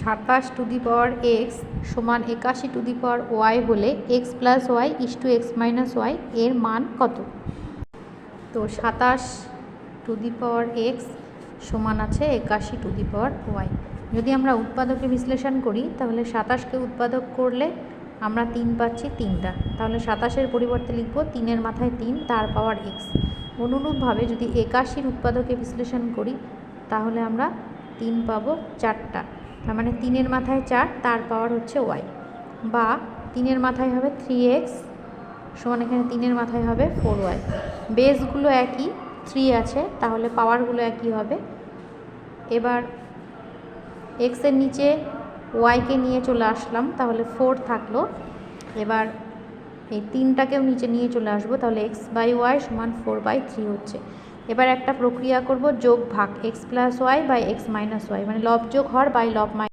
27 to the power x সমান 81 to the power y হলে x plus Y is to x minus Y এর মান কত? তো 27 টু দি পাওয়ার এক্স সমান আছে 81 টু দি পাওয়ার ওয়াই। যদি আমরা উৎপাদকে বিশ্লেষণ করি তাহলে 27কে উৎপাদক করলে আমরা 3 পাচ্ছি 3টা, তাহলে 27-এর পরিবর্তে লিখব 3-এর মাথায় 3 তার পাওয়ার এক্স। অনুরূপভাবে যদি 81-র উৎপাদকে বিশ্লেষণ করি তাহলে আমরা 3 পাবো 4টা, তার মানে 3-এর মাথায় 4 তার পাওয়ার হচ্ছে ওয়াই, বা 3-এর মাথায় হবে 3x সমান এখানে 3-এর মাথায় হবে 4y। বেসগুলো একই 3 আছে, তাহলে পাওয়ারগুলো একই হবে। এবার এক্সের নিচে ওয়াইকে নিয়ে চলে আসলাম, তাহলে 4 থাকলো। এবার এই 3টাকেও নিচে নিয়ে চলে আসবো, তাহলে এক্স বাই ওয়াই সমান 4/3 হচ্ছে। এবার একটা প্রক্রিয়া করব যোগ ভাগ, x plus y by x minus y, মানে লব যোগ হর বাই লব মাইনাস